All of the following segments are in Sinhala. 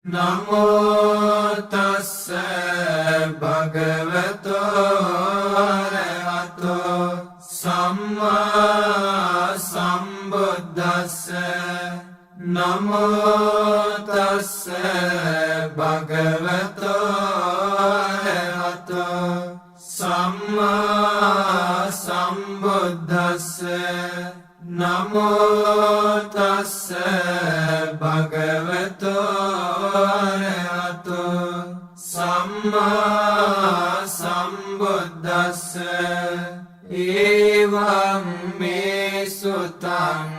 නමෝ තස්ස භගවතෝ අරහතෝ සම්මා සම්බුද්දස්ස නමෝ තස්ස භගවතෝ අරහතෝ සම්මා සම්බුද්දස්ස නමෝ තස්ස භගවතෝ අරහතෝ සම්මා සම්බුද්දස්ස එවං මේ සුතං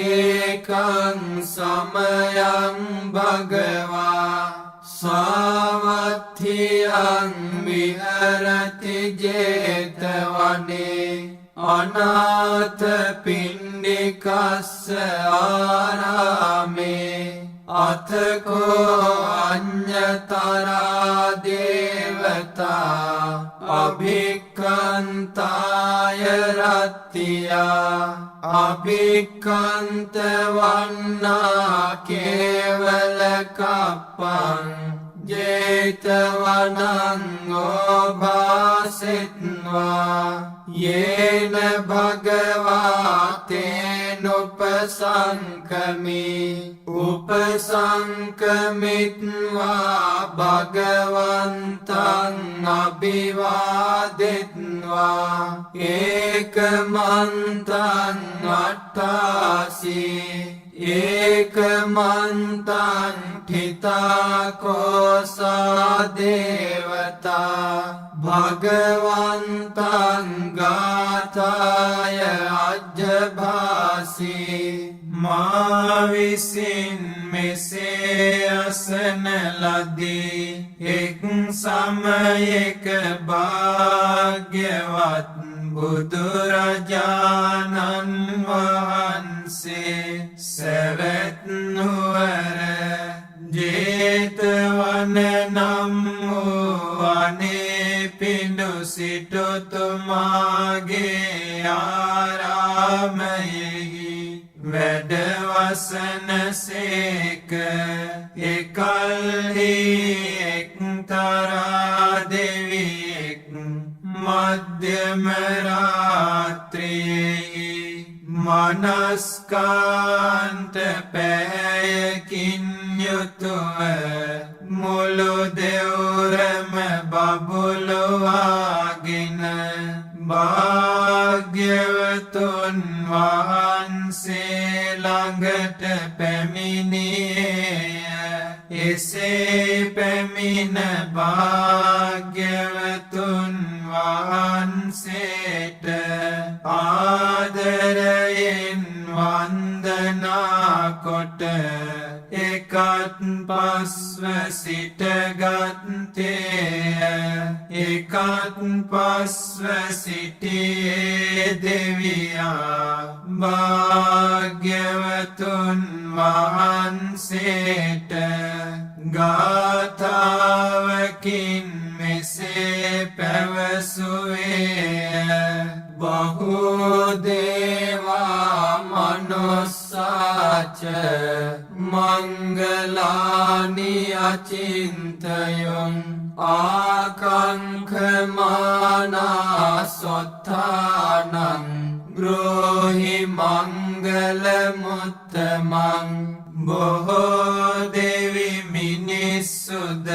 ඒකං සමයං භගවා සාවත්ථියං විහරති ජේතවනේ අනාථ පිණ්ඩිකස්ස ආරාමේ අතකෝ අඤ්ඤතරා දේවතා අභික්ඛන්තාය රත්තියා අභික්ඛන්ත වන්නා කේවල කප්පං ජේතවනං ඕභාසිත්වා යේන භගවා තේනුපසංකමි උපසංකමිත්වා භගවන්තං අභිවාදිත්වා ඒකමන්තං අට්ඨාසී ඒකමන්තං ठिताकोसा देवता भगवन्तं गाथाय अजभासि मा विसिन मेसे असन लदी एक समयक भाग्यवत् බුදුරජාණන් වහන්සේ සැවැත් නුවර ජේතවන නම් වූ වනේ පිඬු සිටුතුමාගේ ආරාමයෙහි වැඩවසන සේක එකල්හි එක්තරා දෙවියෙක් මධ්‍යම රාත්‍රියෙහි මනස්කාන්ත පැහැයකින් යුතුව මුළු දෙවුරම බබළුවාගෙන භාග්‍යවතුන් වහන්සේ ළඟට පැමිණියේය. එසේ පැමිණ භාග්‍යවතුන් වහන්සේට ආදරයෙන් වන්දනා කොට එකත් පස්ව සිටගත්තේය. එකත් පස්ව සිටියේ දෙවියා භාග්‍යවතුන් වහන්සේට ගාථාවකින් මෙසේ පැවසුවේය. බහුදේවා මනුස්සාච මංගලානි අචින්තයං ආකංඛමානා සොත්තානං බ්‍රෝහි මංගල මුත්තමං. බොහෝ දෙවි මිනිස්සුද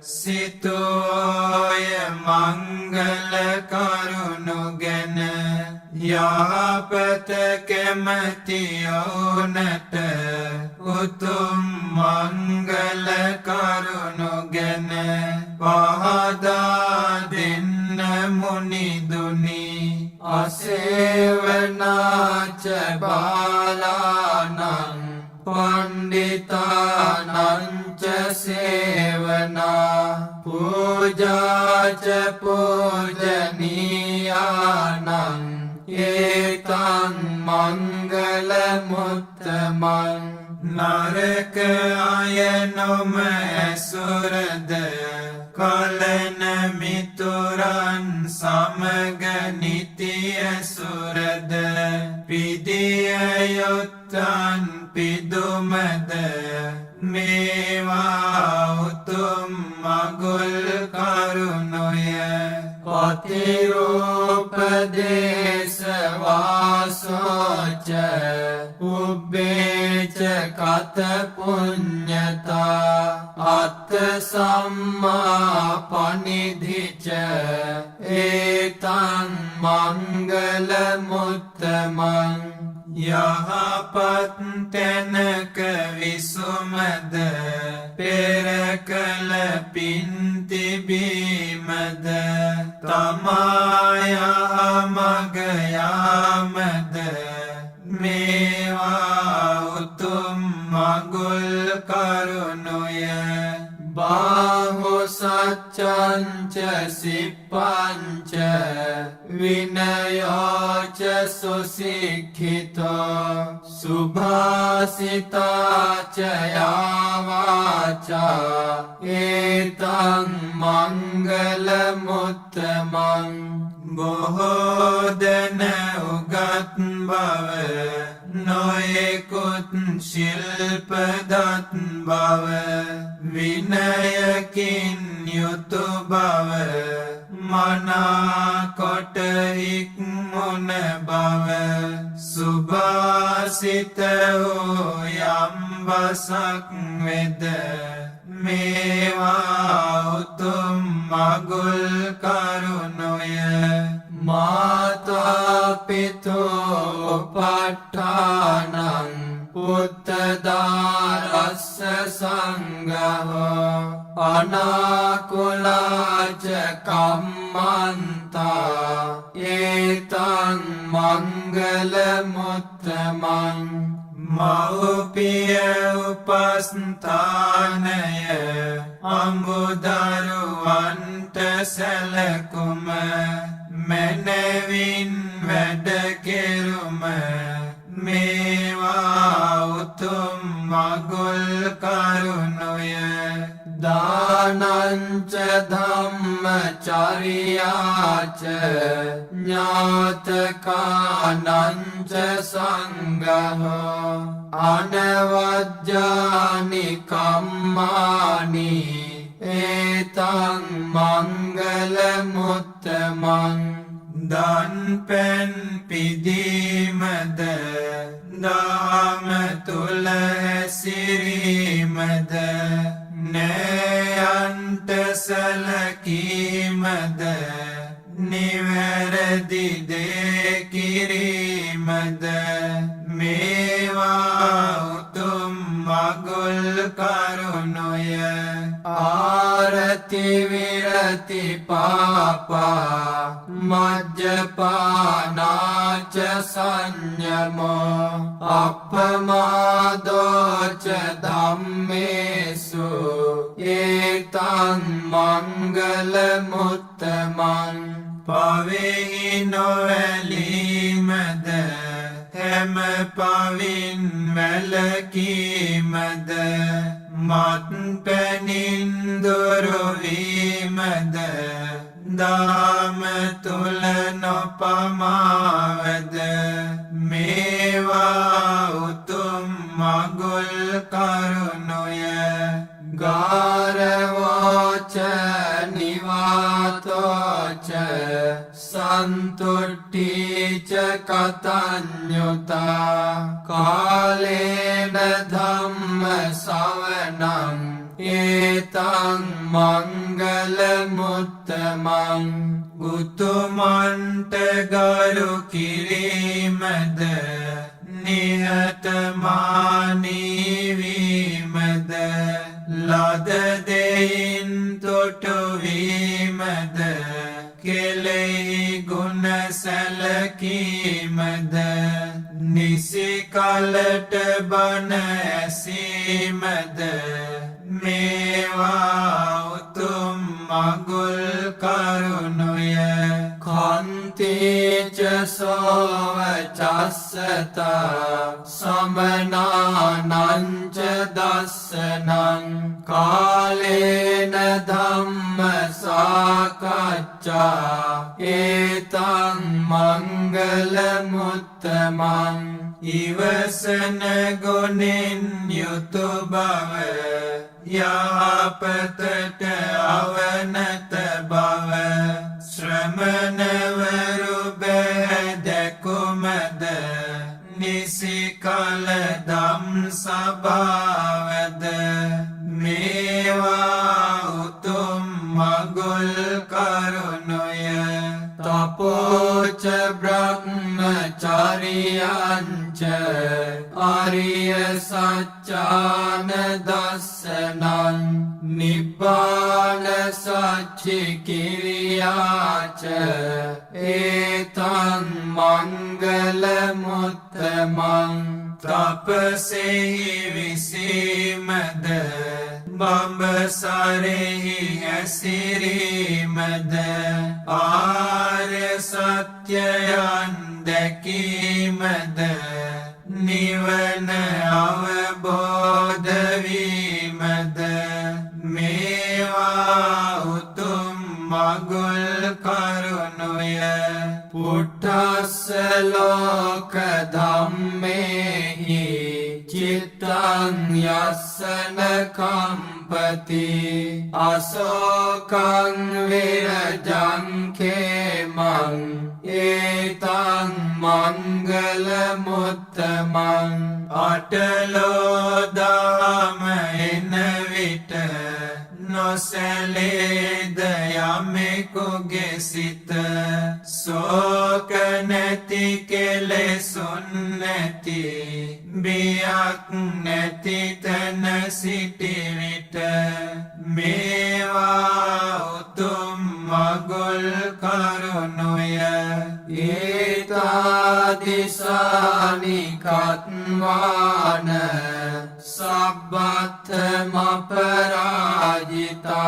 සිතෝය මංගල කරුණු ගැන යහපත කැමති ඔවුනට උතුම් මංගල කරුණු ගැන පහදා දෙන්න මුනිදුනි. අසේවනාච බාලානං පණ්ඩිතානංච සේවනා පූජාච පූජනීයානං ඒතං මංගල මුත්තමං. නරක අය නොම ඇසුරද කලන මිතුරන් සමග නිතිය සුරද පිදිය යොත්තන් පිදුමද මේවා උතුම් මගුල් කරුණුය පතිරූපදේශ වාසෝච උබ්බේච කත පුඤ්ඤතා අත්ථ සම්මා පනිධිච ඒතං මංගල මුත්තමං යහපත් තැනක විසුමද පෙර කළ පින් තිබීමද තමා යහමග යාමද මේවා උතුම් මගුල් කරුණුය බාහු සච්චංච සිප්පංච විනයෝච සුසික්ඛිතෝ සුභාසිතාච යාවාචා ඒතං මංගල මුත්තමං බොහෝ දෙන උගත් බව නොයෙකුත් ශිල්පදත් බව විනයකින් යුතු බව මනාකොට හික්මුණ බව සුභාසිත වූ යම් බසක් වෙද මේවා උතුම් මගුල් කරුණුය මාතා පිතෝ උපට්ඨානං උත්තදාරස්ස සංඝෝ අනාකුලාච කම්මන්තා ඒතං මංගල මුත්තමං මව්පිය උපස්ථානය අඹදරුවන්ට සැලකුම මැනවින් වැඩ කෙරුම මේවා උතුම් මගුල් කරුණුය දානංච ධම්මචර්යාච ඥාතකානංච සංඝෝ අනවජ්ජානි කම්මානි ඒතං මංගල මුත්තමං දන් පැන් පිදීමද දාම තුල හැසිරීමද නෑයන්ට සැලකීමද නිවැරදි දේ කිරීමද මේවා උතුම් මගුල් කරුණුය ආරති විරති පාපා මජ්ජපානාච සංයමෝ අප්පමාදෝච ධම්මේසු ඒතං මංගල මුත්තමං පවෙහි නොවැළීමද හැම පවින් වැළකීමද මත්පැනින් දුරුවීමද දාම තුල නොපමාවද මේවා උතුම් මගුල් කරුණුය ගාරවෝච නිවාතෝච සන්තුට්ඨීච කතඤ්ඤුතා කාලේන ධම්ම ශ්‍රවණං ඒතං මංගල මුත්තමං උතුමන්ට ගරු කිරීමද නිහතමානී වීමද ලද දෙයින් තොටු වීමද කෙලෙහි ගුණ සැලකීමද නිසි කලට බණ ඇසීමද මේවා උතුම් මගුල් කරුණුය කන්තේච සෝවචස්සතා සමනානංච දස්සනං කාලේන ධම්ම සාකච්ඡා ඒතං මංගල මුත්තමං ඉවසන ගුණෙන් යුතු බව යහපතට අවනත බව ශ්‍රමණවරු බැහැදකුමද නිසි කල දම් සභාවද මේවා උතුම් මගුල් කරුණුය තපෝච බ්‍රහ්මචරියංච ආරිය සච්චාන දස්සනං නිබ්බාන සච්චි කිරියාච ඒතං මංගල මුත්තමං තපසෙහි විසීමද බඹසරෙහි හැසිරීමද ආර්ය සත්‍යයන් දැකීමද නිවන අවබෝධ වීමද මේවා උතුම් මගුල් කරුණුය පුට්ඨස්ස ලෝක ධම්මේහි චිත්තං යස්සන කම්පති අශෝකං විරජං khemං ඒතං මංගල මුත්තමං අටලෝ දාම එන විට නොසැලේද යමෙකුගේ සිත සෝක නැති කෙලෙසුන් නැති බියක් නැති තැන සිටි විට මේවා උතුම් මගුල් කරුණුය ඒතාදිසානි කත්වාන සබ්බත්තම පරාජිතා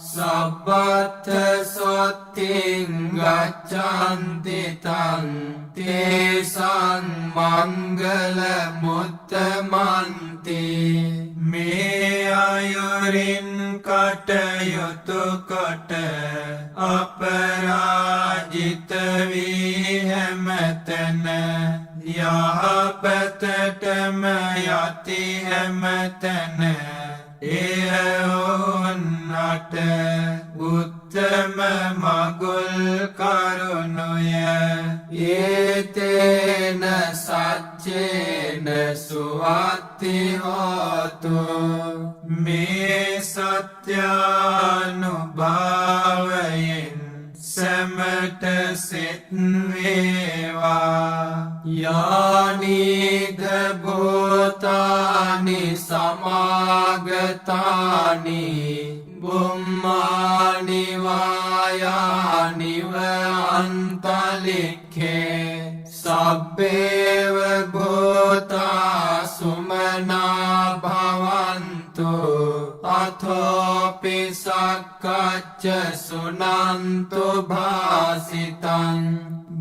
සබ්බත්ත සොත්තිං ගච්ඡන්ති තං තේසං මංගල මුත්තමන්ති මේ අයුරින් කටයුතු කොට අපරාජිත වී හැමතැන යහපතටම යති හැමතැන එය ඔවුන්ට උත්තම මගුල් කරුණුය ඒතේන සච්චේන සුවත්ති හෝතු මේ සත්‍යානුභාවයෙන් සැමට සෙත් වේවා යානිද භූතානි සමාගතානි බුම්මානි වායානිව අන්තලික්ඛේ සබ්බේව භූතා සුමනා භවන්තු අතෝපි සක්කච්ච සුනන්තු භාසිතං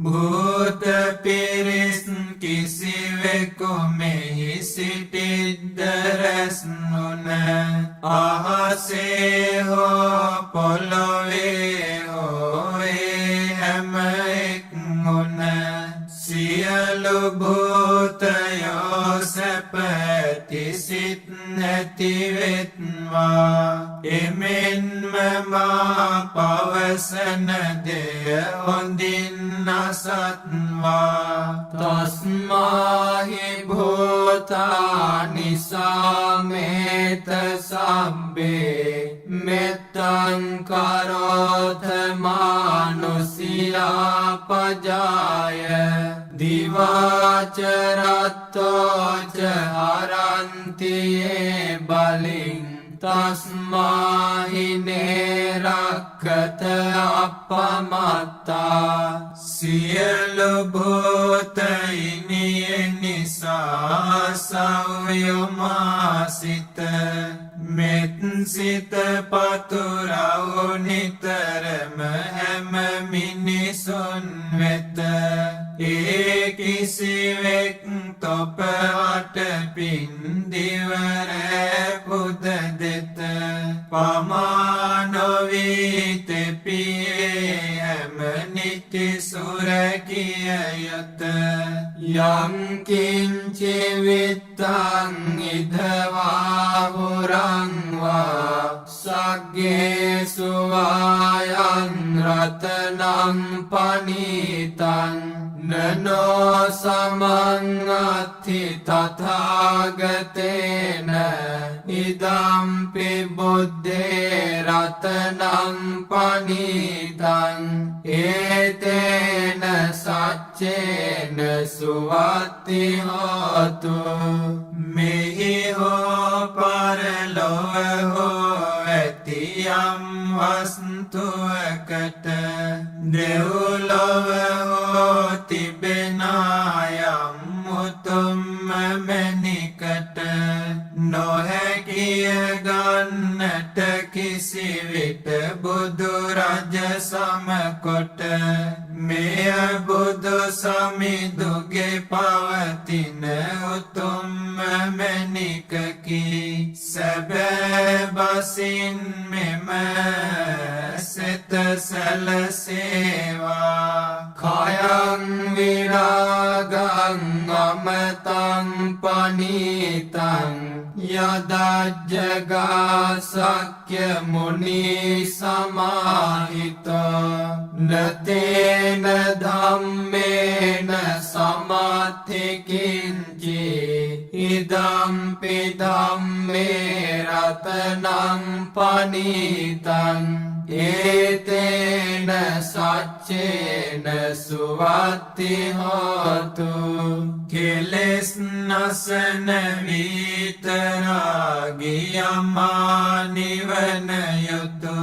භූත පිරිස් කිසිවෙකු මෙහි සිටිද්ද රැස් නොන අහසේ හෝ පොළොවේ හෝ හැම එක්මුණ සියලු භූතයෝ සැපති සිත් නැතිවෙත්වා එමෙන්ම මා පවසන දෙය හොඳින් අසත්වා තස්මාහි භූතානි සාමේත සබ්බේ මෙත්තං කරෝත මානුසියා පජාය දිවාචරත්තෝච හරන්තියේ බලින් තස්මාහිනේ රක්ඛත අපමත්තා සියලු භූතයිනිය නිසා සව්‍යමාසිත මෙත් සිත පතුරවු නිතරම හැම මිනිසුන් වෙත ඒ කිසිවෙක් තොපවට පින් දිවරෑ පුද දෙත පමානොවී තෙපියේ හැම නිති සුරකිය යුත යං කිංචි විත්තං ඉදවා හුරං වා සග්ගේසු වායං රතනං පනීතං නනෝ සමං අත්ථි තථාගතේන ඉදම්පි බුද්දේ රතනං පනීතං ඒතේන සච්චේන සුවත්ති හෝතු මෙහි හෝ පරලොව හෝ ඇති යම් වස්තුවකට දෙව්ලොව හෝ තිබෙනායම් උතුම්ම මැණිකට නොහැකිය ගන්නට කිසිවිට බුදු රජ සමකොට මෙය බුදු සමිඳුගේ පවතින උතුම්ම මැණිකකි සැබෑ බසින් මෙම සෙත සැලසේවා කයං විරාගං අමතං පනීතං යදජ්ජගා සක්්‍ය මුනි සමාහිතෝ නතේන ධම්මේන සමත්ථිකින්චි ඉදම්පි ධම්මේ රතනං පනීතං ඒතේන සච්චේන සුවත්ති හෝතු කෙලෙස් නසන විතරාගියමා නිවන යුතු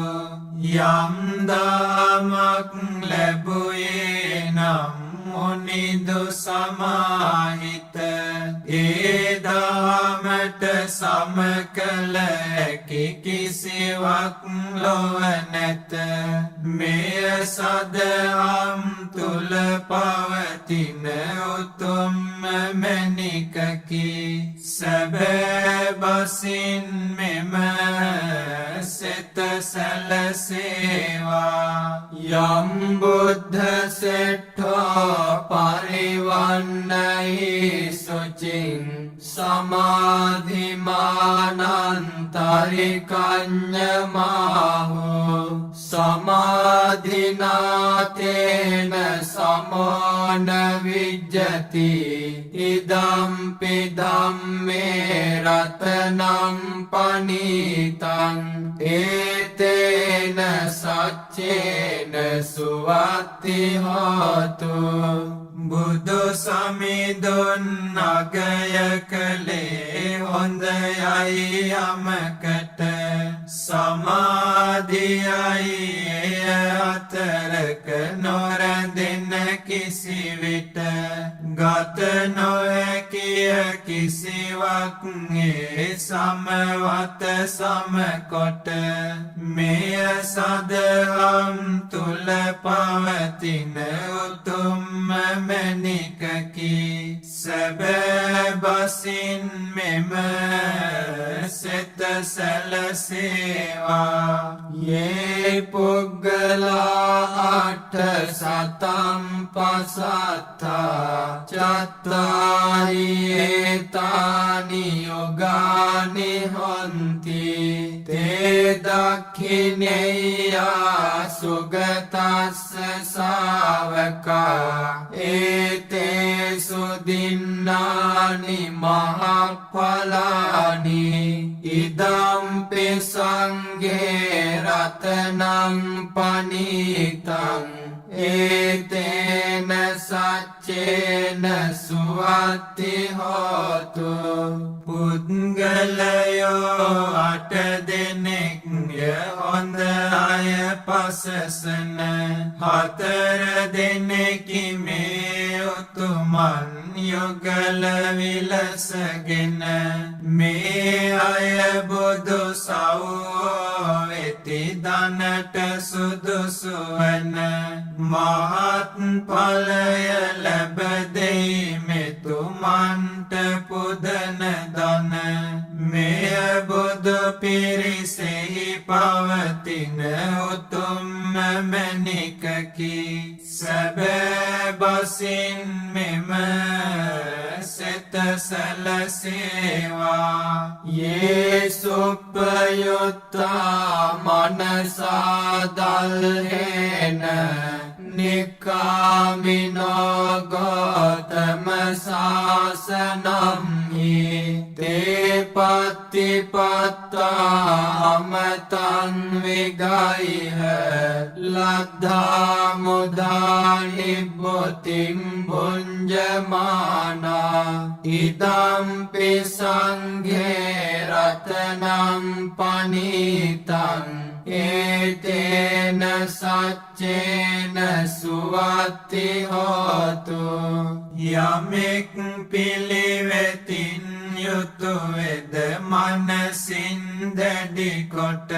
යම් දාමක් ලැබුයේ නම් මුනිදු සමාහිත ඒ දාමට සමකල හැකි කිසිවක් ලොව නැත මෙය සදහම් තුල පවතින උතුම්ම මැණිකකි සැබෑ බසින් මෙම සෙත සැලසේවා යම් බුද්ධ සෙට්ඨෝ පරිවන්නයි සුචින් සමාධිමානන්තරිකඤ්ඤමාහෝ සමාධිනාතේන සමෝන විජ්ජති ඉදම්පි ධම්මේ රතනං පනීතං ඒතේන සච්චේන සුවත්ති හෝතු බුදු සමිඳුන් අගය කළේ හොඳයයි යමකට සමාධියයි එය අතරක නොරැඳෙන කිසිවිට ගත නොහැකිය කිසිවක් ඒ සමවත සමකොට මෙය සදහම් තුල පවතින උතුම්ම මැණිකකි සැබෑ බසින් මෙම සෙත සැලසේවා යේ පුග්ගලා අට්ඨ සතම් පසත්තා චත්තාරි ඒතානි යෝගානි හොන්ති තේ දක්ඛිනේයා සුගතස්ස ශාවකා ඒතේසු දින්නානි මහඵලානි ඉදම්පි සංඝේ රතනං පනීතං ඒතේන සච්චේන සුවත්ති හෝතු පුද්ගලයෝ අට දෙනෙක් හොඳ අය පසසන හතර දෙනෙකි මේ උතුමන් යුගල විලසගෙන මේ අය බුදු සව්වෝ වෙති දනට සුදුසු වන මහත් ඵලය ලැබ දෙයි මෙතුමන්ට පුදන දන මෙය බුදු පිරිසෙහි පවතින උතුම් මැණිකකි සැබෑ බසින් මෙම සෙත සැලසේවා යේසුප්පයුත්තා මනසා දල්හෙන නිකාමිනෝ ගෝතම සාසනම්හි තේ පත්තිපත්තා අමතං විගයිහ ලද්ධා මුදා නිබ්බුතින් භුඤ්ජමානා ඉදම්පි සංඝේ රතනං පනීතං ඒතේන සච්චේන සුවත්ති හෝතු යමෙක් පිළිවෙතින් යුතු වෙද මනසින් දැඩි කොට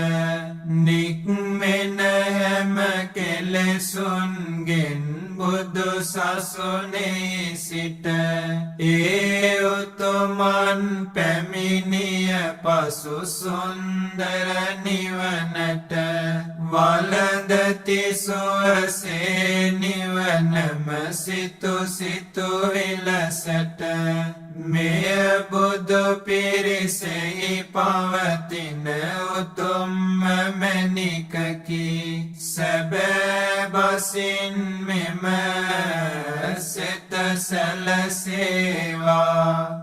නික්මෙන හැම කෙලෙසුන්ගෙන් බුදු සසුනේ සිට ඒ උතුමන් පැමිණිය පසු සුන්දර නිවනට වළඳති සුවසේ නිවනම සිතු සිතු විලසට මෙය බුදු පිරිසෙහි පවතින උතුම් මැණිකකි සැබෑ බසින් මෙම සෙත සැලසේවා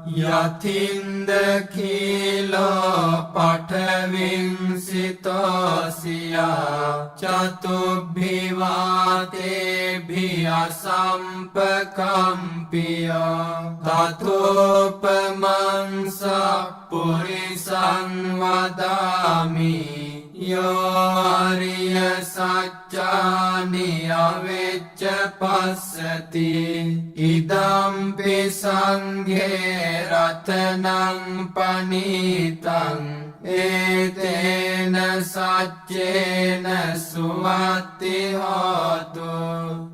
යතින්ද කීලෝ පඨවින් සිතෝසියා චතුබ්බිවාතේභි අසම්පකම්පියෝ තතෝපමං සප්පුරිසං වදාමි යෝරිය සච්චානි අවෙච්ච පස්සති ඉදම්පි සංඝේ රතනං පනීතං ඒතේන සච්චේන සුවත්ති හෝතු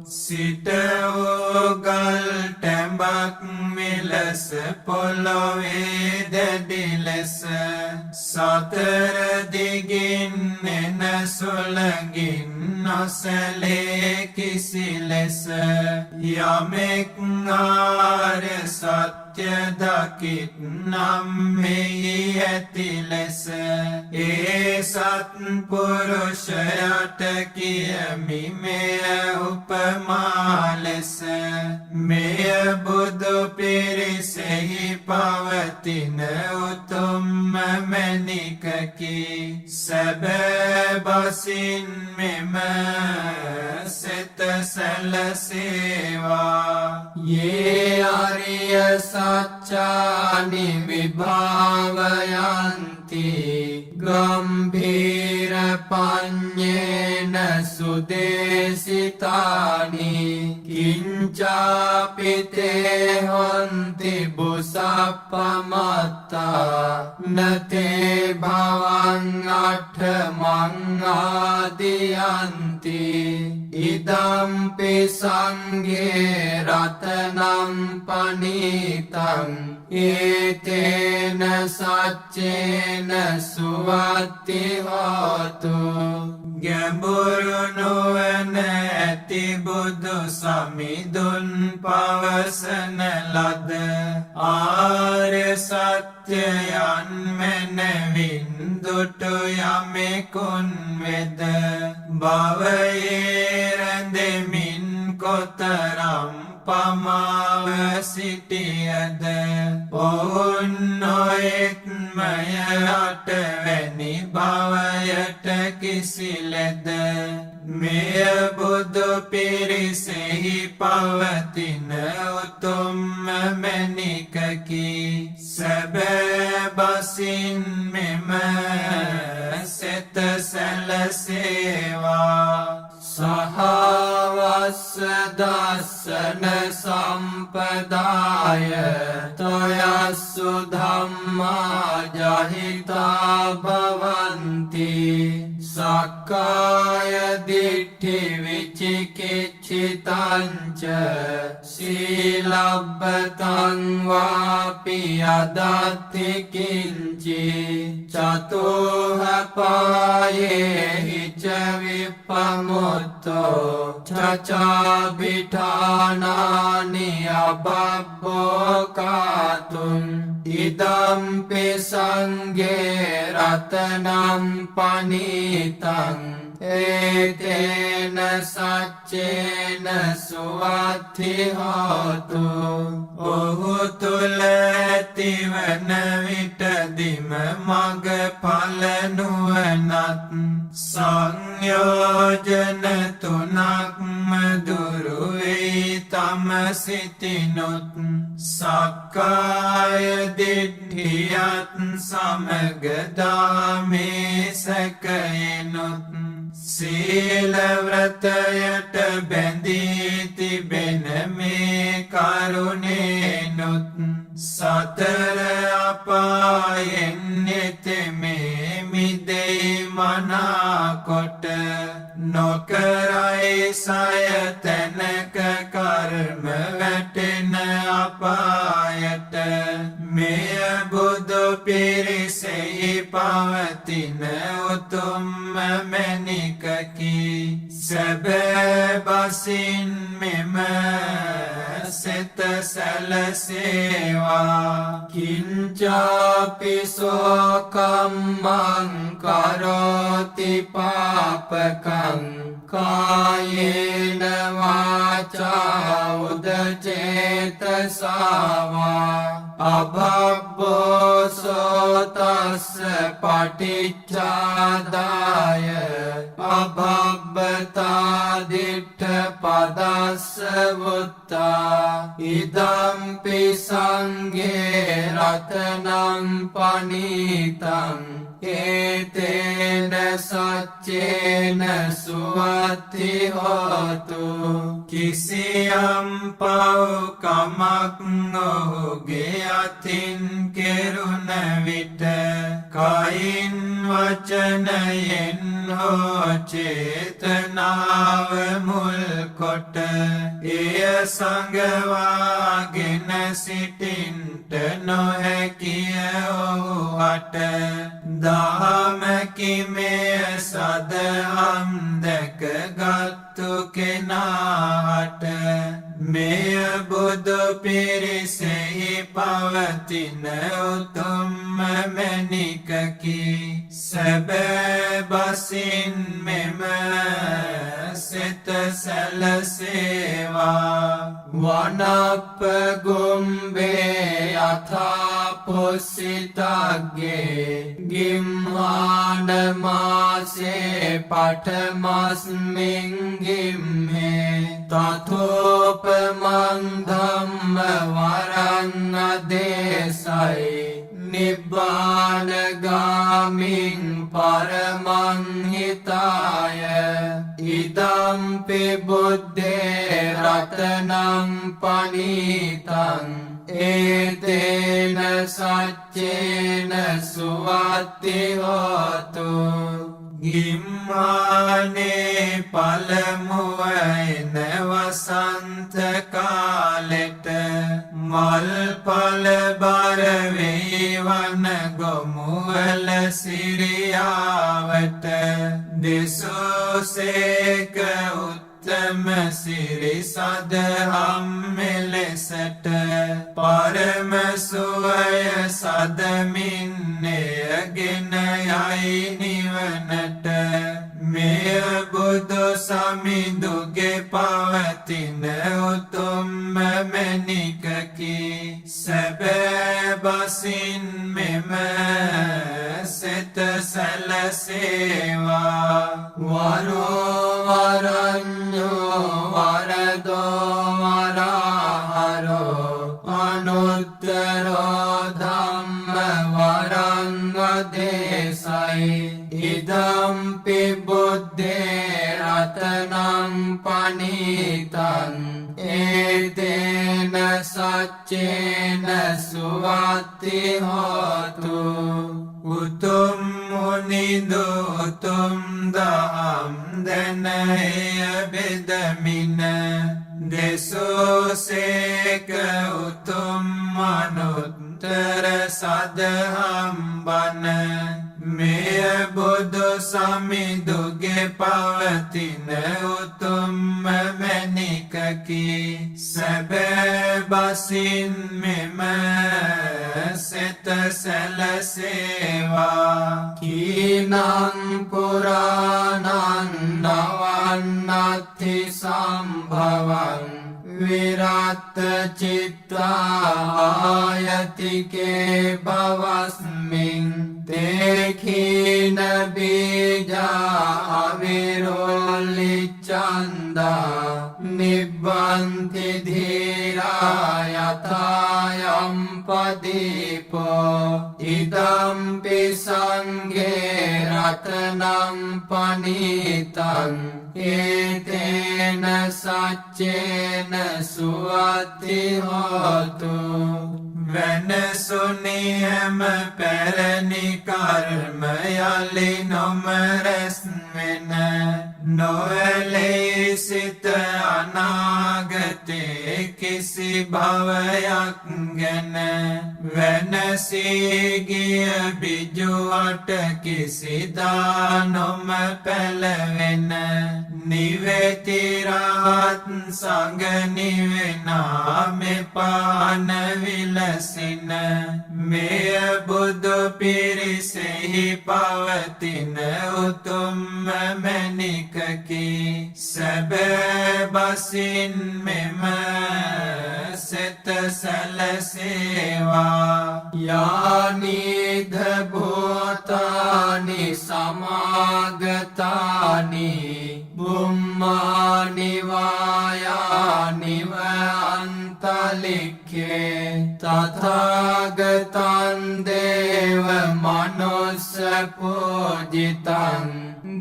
සිට උගල් ටැඹක් මෙලෙස පොළොවේ දැඩි ලෙස සතර දිගින් එන සුළඟින් නොසැලේ කිසි ලෙස යමෙක් ආර්ය සත්‍ය දකිත් නම් මෙහි ඇති ලෙස ඒ සත්පුරුෂයාට කියමි මෙය උපමා ලෙස මෙය බුදු පිරිසෙහි පවතින උතුම් මැණිකකි සැබෑ බසින් මෙම සෙත සැලසේවා යේ අරිය සච්චානි විභාවයන්ති ගම්භීර පඤ්ඤේන සුදේසිතානි කිංචාපිතේ හොන්ති බුසප්පමත්තා නතේ භවං අට්ඨමං ආදියන්ති ඉදම්පි සංඝේ රතනං පනීතං ඒතේන සච්චේන සුවත්ති හෝතු ගැඹුරු නුවණ ඇති බුදු සමිඳුන් පවසන ලද ආර්ය සත්‍යයන් මැනවින් දුටු යමෙකුන් වෙද භවයේ රැඳෙමින් කොතරම් පමාව සිටියද ඔවුන් නොයෙක්මය අටවැනි භවයට කිසිලෙද මෙය බුදු පිරිසෙහි පවතින උතුම් මැණිකකි සැබෑ බසින් මෙම සෙත සැලසේවා සහවස්ස දස්සන සම්පදාය තයස්සු ධම්මා ජහිතා භවන්ති සක්කාය දිට්ඨි විචිකිච්ඡිතං ච සීලබ්බතං වාපි අදත්ති කිංචි චතෝහ පායේහි ච විප්පමුත්තෝ චචාබිඨානානි අබබ්බෝ කාතුං ඉදම්පි සංඝේ රතනම් පනිතං ඒතේන සච්චේන සුවත්ති හෝතු ඔහු තුල ඇතිවන විටදිම මග ඵල නුවණත් සංයෝජන තුනක්ම දුරු වේ තම සිතිනුත් සක්කාය දිට්ඨියත් සමග දාමේ සැකයනුත් සීල ව්‍රතයට බැඳී තිබෙන මේ කරුණේනුත් සතර අපායෙන් නිතෙමේ මිදෙයි මනාකොට නොකරයි සය තැනක කර්ම වැටෙන අපායට මෙය බුදු පිරිසෙහි පවතින උතුම්ම මැණිකකි සැබෑ බසින් මෙම සෙත සැලසේවා කිංචාපි සෝකම්මං කරෝති පාපකං කායේන වාචා උදචේතසාවා අභබ්බෝ සෝතස්ස පටිච්චාදාය අභබ්බතා දිට්ඨ පදස්ස වුත්තා ඉදම්පි සංඝේ රතනං පනිතං ඒතේන සච්චේන සුවත්ති හෝතු කිසියම් පව්කමක් නොහුගේ අතින් කෙරුණ විට කයින් වචනයෙන් හෝ චේතනාව මුල් කොට එය සංගවාගෙන සිටින්ට නොහැකිය ඔහුට දහමකි මෙය සදහම් දැකගත්තු කෙනාට මෙය බුදු පිරිසෙහි පවතින උතුම්ම මැණිකකි සැබෑ බසින් මෙම සෙත සැලසේවා වනප්ප ගුම්බේ යථා පුස්සිතග්ගේ ගිම්හාන මාසේ පඨමස්මින් ගිම්හේ තතෝපමං ධම්ම වරං අදේසයි නිබ්බානගාමින් පරමං හිතාය ඉදම්පි බුද්ධේ රතනං පනිතං ඒතේන සච්චේන සුවත්ති හෝතු ගිම්මානේ පළමුව එන වසන්ත කාලෙට මල් පල බර වේවන ගොමුවල සිරියාවට දෙසෝසේක උත්තම සිරි සදහම් මෙලෙසට පරම සුවය සදමින්නයගෙන යයි නිවනට මෙය බුදු සමිඳුගේ පවතින උතුම්ම මැණිකකි සැබෑ බසින් මෙම සෙත සැලසේවා වරෝ වරඤ්ඤෝ වරදෝ වරහරෝ අනුත්තරෝ ධම්ම වරං අදේසයි ඉදම්පි බුද්ධේ රතනං පනිතං ඒතේන සච්චේන සුවත්ති හෝතු උතුම් මුනිදු උතුම් දහම් දැනය බෙදමින දෙසෝසේක උතුම් අනුත්තර සදහම් බණ මෙය බුදු සමිඳුගේ පවතින උතුම්ම මැණිකකි සැබෑ බසින් මෙම සෙත සැලසේවා කීනං පුරාණං නවන්නත්ථි සම්භවං විරත් චිත්තායතිකේ භවස්මින් තේඛීන බීජා අවිරොල්ලිච්ඡන්දා නිබ්බන්ති ධීරා යථායම් පදීපෝ ඉදම්පි සංඝේ රතනං පනිතං ඒතේන සච්චේන සුවති හෝතු වෙනසුනියම පැරණි කර්ම යලි නොමරස් වෙන නොවැළෙයි සිත අනාගතේ කිසි භවයක් ගැන වෙනසී ගිය බිජුවට කිසිදා නොම පැලවෙන නිවෙති රහත් සංඝ නිවෙනා මෙපාන විලසින මෙය බුදු පිරිසෙහි පවතින උතුම්ම මැණිකකි සැබෑ බසින් මෙම සෙත සැලසේවා යානිධ භූතානි සමාගතානි බුම්මානි වායානි අන්තලික්ඛේ තථාගතං දේව මනුස්ස පූජිතං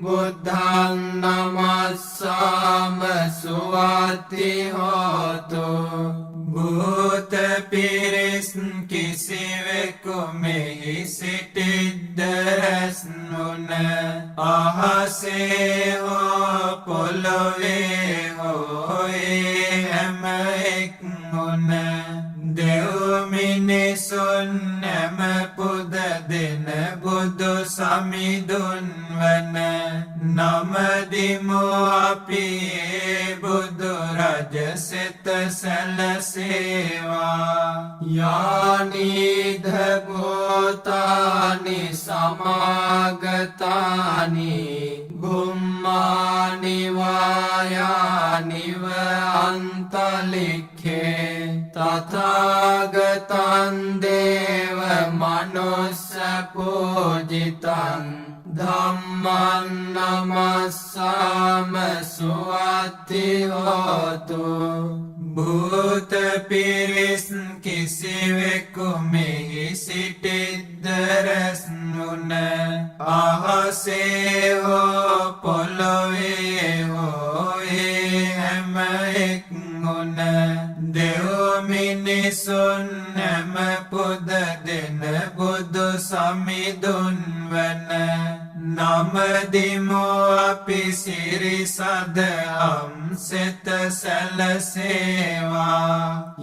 බුද්ධං නමස්සාම සුවති හෝතු භූත පිරිස් කිසිවෙකු මෙහි සිටිද්ද රැස් නොන අහසේ හෝ පොළොවේ හෝ හැම එක් නොන දෙව් මිනිසුන් නැම පුද දෙන බුදු සමිඳුන් වන නමදිමු අපි බුදු රජ සෙත සැලසේවා යානිධ භූතානි සමාගතානි බුම්මානි වායානි අන්තලික්ඛේ තථාගතං දේව මනුස්ස පූජිතං ධම්මං නමස්සාම සුවති හෝතු භූත පිරිස් කිසිවෙකු මෙහි සිටිද්ද රැස් නොන අහසේ හෝ පොළොවේ හෝ හැම එක් නොන දෙව් මිනිසුන් නැම පුද දෙන බුදු සමිඳුන් වන නමදිමු අපි සිරි සදහම් සෙත සැලසේවා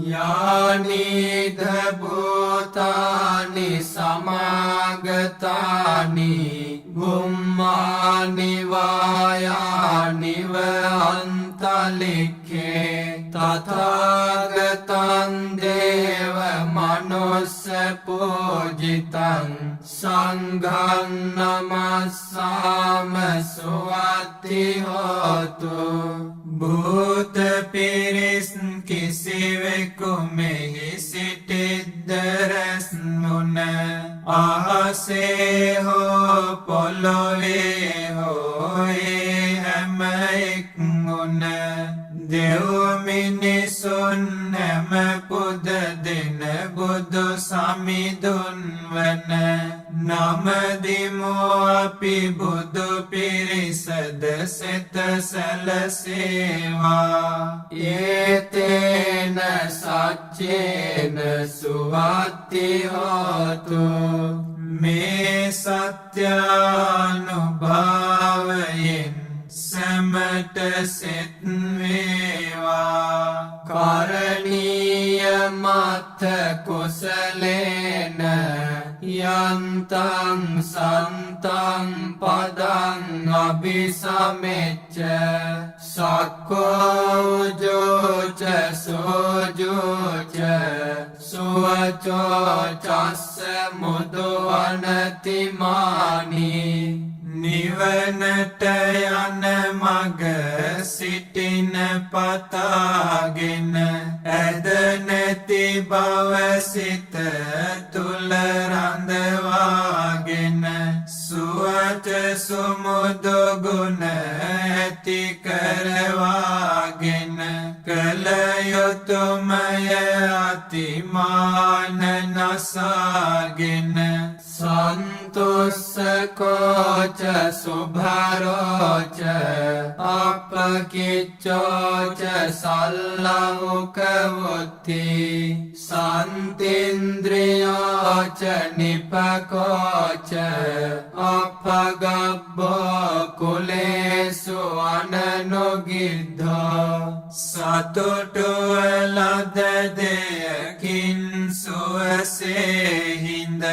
යානිධ භූතානි සමාගතානි බුම්මානි වායානි අන්තලික්ඛේ තථාගතං දේව මනුස්ස පූජිතං සංඝං නමස්සාම සුවති හෝතු භූත පිරිස් කිසිවෙකු මෙහි සිටිද්ද රැස් නොන අහසේ හෝ පොළොවේ හෝ හැම එක් නොන දෙව් මිනිසුන් නැම පුද දෙන බුදු සමිඳුන් වන නමදිමු අපි බුදු පිරිසද සෙත සැලසේවා ඒතේන සච්චේන සුවති හෝතු මේ සත්‍යානුභාවයෙන් සැමට සෙත් වේවා යන්තං සන්තං පදං අபிසමෙච්ච සක්කෝජෝච සෝජෝච සුවචෝ චස්ස මුදවනතිමානි නිවනට යන මග සිටින පතාගෙන ඇද නැති බව සිත තුල රඳවාගෙන සුවච සුමුදු ගුණ ඇති කරවාගෙන කල යුතුයමය අතිමාන නසාගෙන සන්තුස්සකෝච සුභරෝච අපකිච්චෝච සල්ලවුකවුත්ති සන්තින්ද්‍රියෝච නිපකෝච අපගබ්බෝ කුලේසු අනනුගිද්ධෝ සතුටු ලද දෙයකින් සුවසේ හිඳ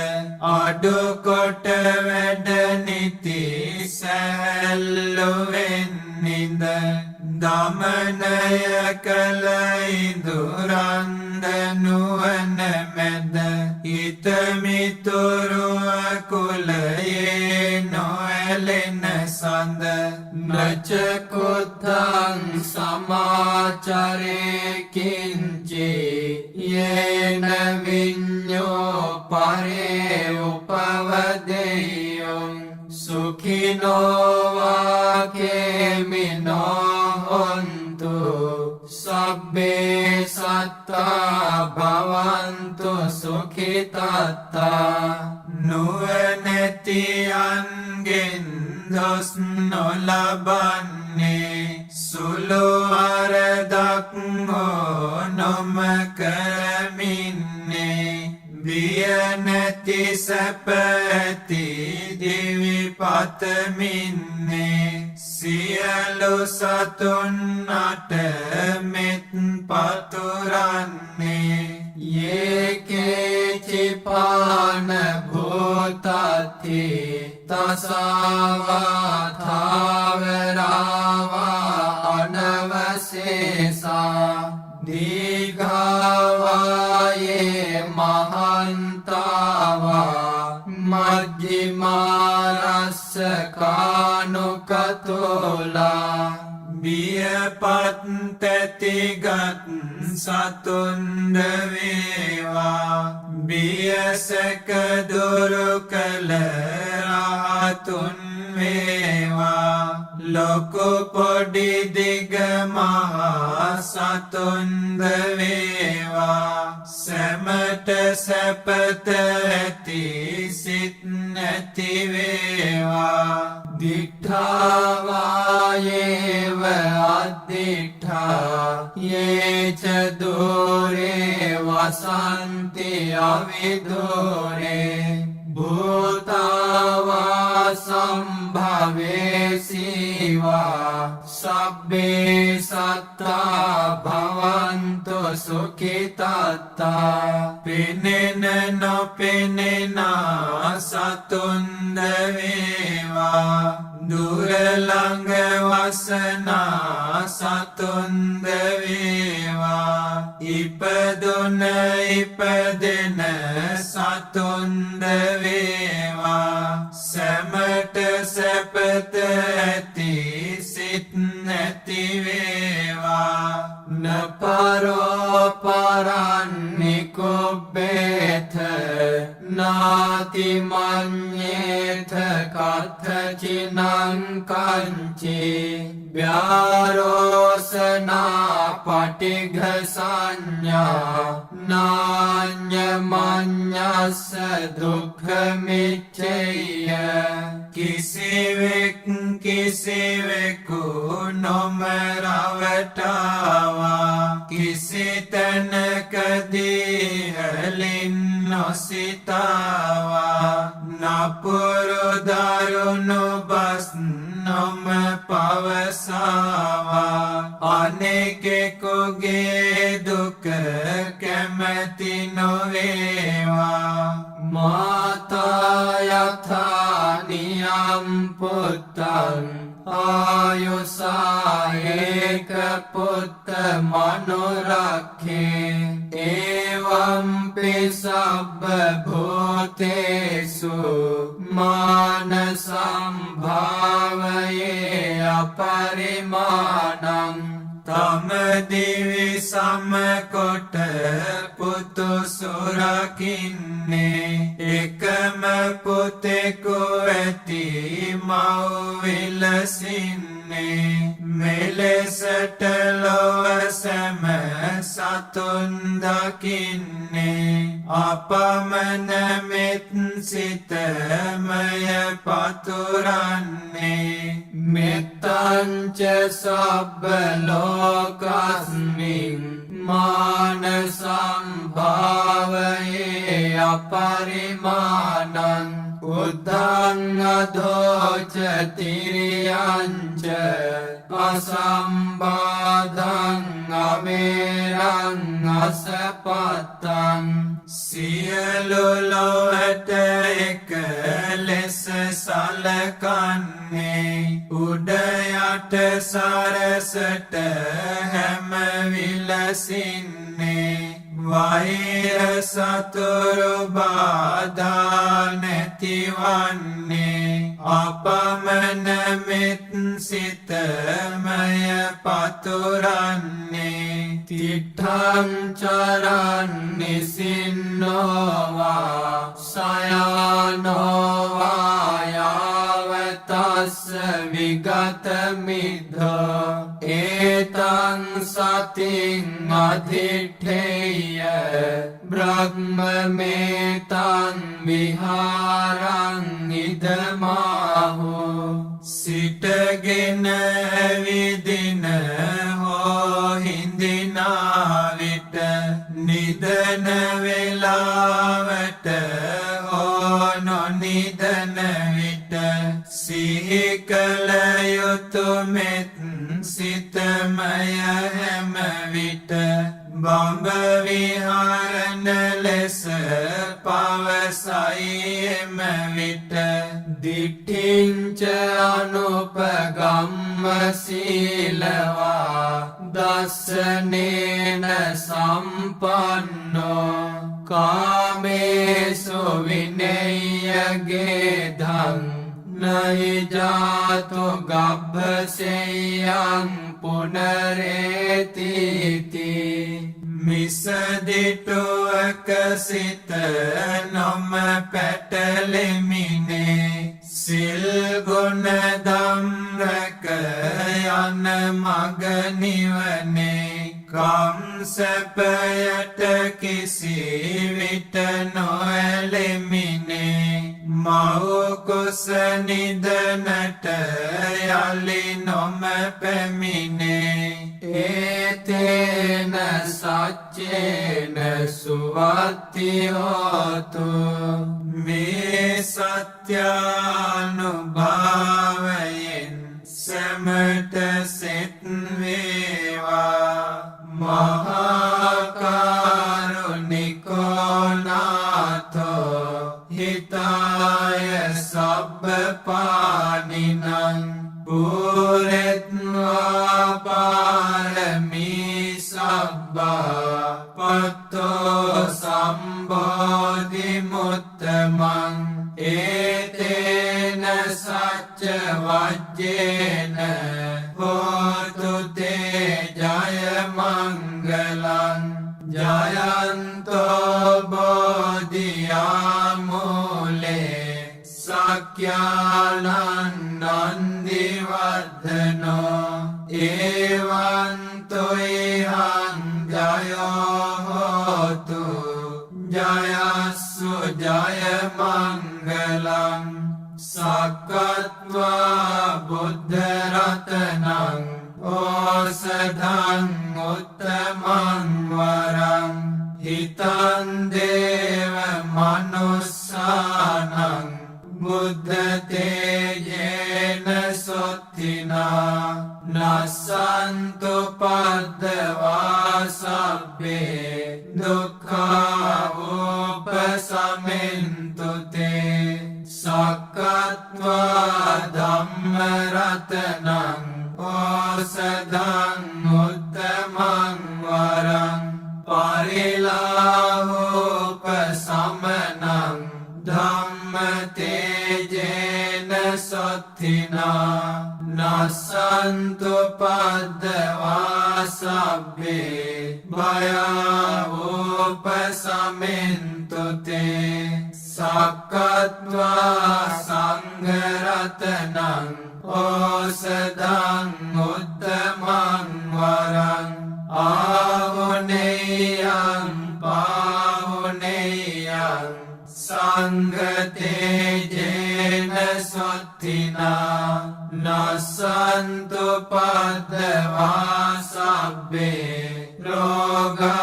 අඩුකොට වැඩ නිති සැල්ලුවෙන් නිඳ දමනය කළ ඉඳුරන්ද නුවණ මැද හිතමිතුරුව කුලයේ නොඇලෙන සඳ නචකුත්තං සමාචරේ කිංචේ යේන විඤ්ඤෝ පරේ උපවදෙය්‍යං සුඛිනෝ වාකේමිනෝ හොන්තු සබ්බේ සත්තා භවන්තු සුඛිතත්තා නුවණැතියන්ගෙන් දොස් නොලබන්නේ සුළු වරදක් හෝ නොම කරමින්නේ බිය නැති සැප ඇති දිවි පතමින්නේ සියලු සතුන් අට මෙත් පතුරන්නේ යේකේචිපාන භූතති තසාවා ථාවරාවා අනවශේෂා දීඝාවායේ මහන්තාවා මජ්ජිමාරස්ස කානුකතෝලා බියපත් තැතිගත් සතුන්ද වේවා බියසක දුරු කළ රහතුන් වේවා ලොකු පොඩි දිග මහා සතුන්ද වේවා සැමට සැපත ඇති සිත් නැති වේවා දිඨාවායේව අද්දිඨා යේච දෝරේ වසන්ති අවිදෝරේ භූතාවා සම්භවේසීවා සබ්බේ සත්තා භවන්තු සුඛිතත්තා පෙනෙන නොපෙනෙන සතුන්ද වේවා දුර ළඟ වසනා සතුන්ද වේවා ඉපදුන ඉපදෙන සතුන්ද වේවා සැමට සැපත ඇති සිත් නැති වේවා නපරෝ පරන්නිකුබ්බේත නාති මඤ්ඤේත කත්තචිනං කංචේ ව්‍යාරෝසනා පටිඝ සංඥා නාඤ්ඤමඤ්ඤස්ස දුක්ඛ මිච්ඡේය කිසිවෙක් කිසිවෙකු නොමරවටාවා කිසි තැනකදී හැලින් නොසිතාවා නපුරු දරුණු බස් නොම පවසාවා අනෙකෙකුගේ දුක කැමැති නොවේවා माता यथा नियम पुत्रं आयुषा एक पुत्र मनुरक्षे एवं पि सर्वभूतेषु मानसं भावये अपरिमाणं तम दिवि समकोट पुतु सुरकिन्ने एकम पुतेको ඇති මව් විලසින්නේ මෙලෙසට ලොව සැම සතුන් දකින්නේ අපමණ මෙත් සිතමය පතුරන්නේ මෙත්තංච සබ්බ ලෝකස්මින් මාන සම්භාවයේ අපරිමාණං උද්ධං අධෝච තිරියංච අසම්බාධං අමේරං අසපත්තං සියලු ලොවට එක ලෙස සලකන්නේ උඩ යට සරසට හැම විලසින්නේ වෛර සතුරු බාධා නැතිවන්නේ අපමණ මෙත් සිතමය පතුරන්නේ තිට්ඨං චරන් නිසින්නෝවා සයානෝවා යාවතස්ස විගත මිද්ධ ඒතං සතින් අධිඨේය බ්‍රහ්මමේතං විහාරං ඉදමාහු සිටගෙන ඇවිදින හෝ හිඳිනා විට නිදන වෙලාවට හෝ නොනිදන විට සිහි කළ යුතු මෙත් සිතමය හැම විට බඹ විහරණ ලෙස පවසයි එම විට දිට්ඨිංච අනුපගම්ම සීලවා දස්සනේන සම්පන්නෝ කාමේසු විනය්‍යගේධං නහි ජාතු ගබ්බසෙයං පුනරේතිති මිසදිටුවක සිත නොම පැටලෙමිනේ සිල් ගුණ දම්රක යන මග නිවනේ කම් සැපයට කිසි විට නොඇලෙමිනේ මව් කුස නිදනට යලි නොම පැමිණේ ඒතේන සච්චේන සුවත්ති හෝතු මේ සත්‍යානුභාවයෙන් සැමට සෙත් වේවා මහා කරුණිකෝ නාථෝ හිතාය සබ්බ පානිනං පුරෙත්වා පාරමී සබ්බා පත්තෝ සම්බෝධි මුත්තමං ඒතේන සච්ච වජ්ජේන හෝතු තේ ජය මංගලං ජයන්තෝ බෝධියාමූලේ සක්ඛ්‍යානං නන්දිවර්ධනෝ ඒවන්තොයි හං ජයෝ හෝතු ජයස්සු ජය මංගලං සක්කත්වා බුද්ධ රතනං ඕසධං උත්තමං වරං හිතං දේව මනුස්සානං බුද්ධ තේජේන සොත්තිනා නසන්තු පද්දවා සබ්බේ දුක්ඛා උපසමෙන්තු रत्नं ओषधं उत्तमं वरं परिलाहोपशमनं धम्मतेजेन शक्तिना नश्यन्तु पद्मवा सभ्ये भयावोपशमन्तु ते सक्कत्वा संघरत्नं ओषधं उत्तमं वरं आहुनेयं पाहुनेयं संघतेजेन शक्तिना नश्यन्तु पद्मवा सभ्ये रोगावोपशमन्तु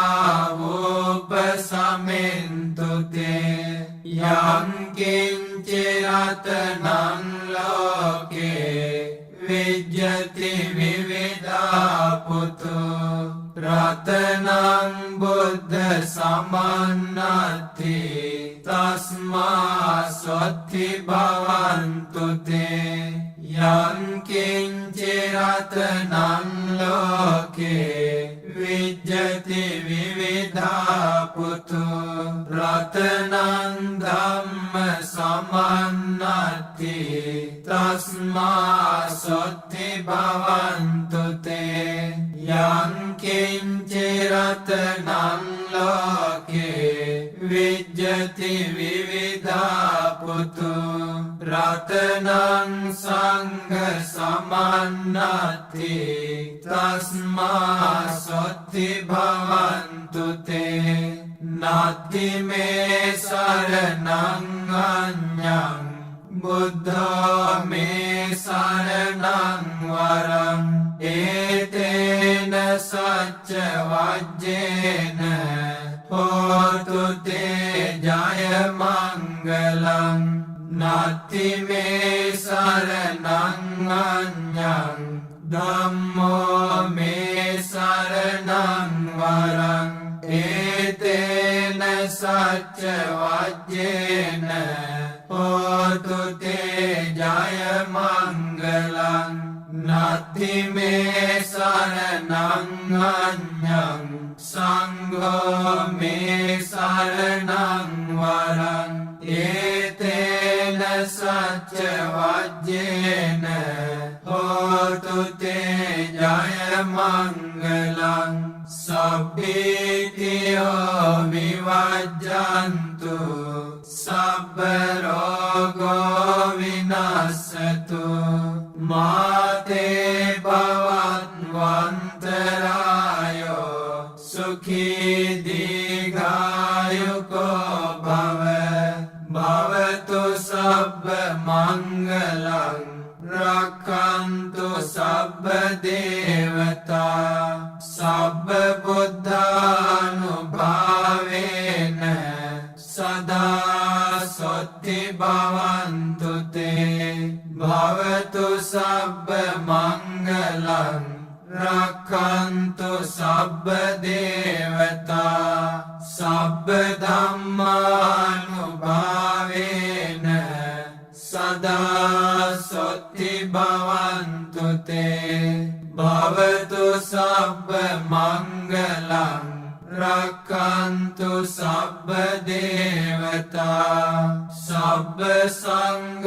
ते यं किञ्चिरत्नं लोके विद्यते विविधा पुतो रत्नं बुद्धसमन्नति तस्मात् भवन्तु ते यं किञ्चिरत्नं लोके विद्यते विविधा पुतो रत्नं धम्मसमन्नति तस्मात् भवन्तु ते यं किञ्चिरत्नं लोके विद्यते विविधा पुतो रत्नं संघसमन्नति तस्मात् भवन्तु ते नास्ति मे शरणं अन्यं बुद्धो मे शरणं वरम् एतेन सत्यवाक्येन होतु ते जयमङ्गलम् नास्ति मे शरणं अन्यं धम्मो मे शरणं वरम् एतेन सत्यवाक्येन होतु ते जयमङ्गलम् नास्ति मे शरणं अन्यं संघो मे शरणं वरम् एतेन सत्यवाक्येन होतु ते जयमङ्गलम् सभ्येतियो विवज्जन्तु सर्वरोगो विनश्यतु मा ते भवन्वन्तरायो सुखी दीर्घायुको भव भवतु सर्वमङ्गलं रक्षन्तु सर्वदेवता सर्वबुद्धानुभावेन सदा सत्ति भवन्तु ते भवतु सर्वमङ्गलं रक्षन्तु सर्वदेवता सर्वधर्मानुभावेन सदा सत्ति भवन्तु ते भवतु सर्वमङ्गलं रक्षन्तु सर्वदेवता सर्वसङ्गानुभावेन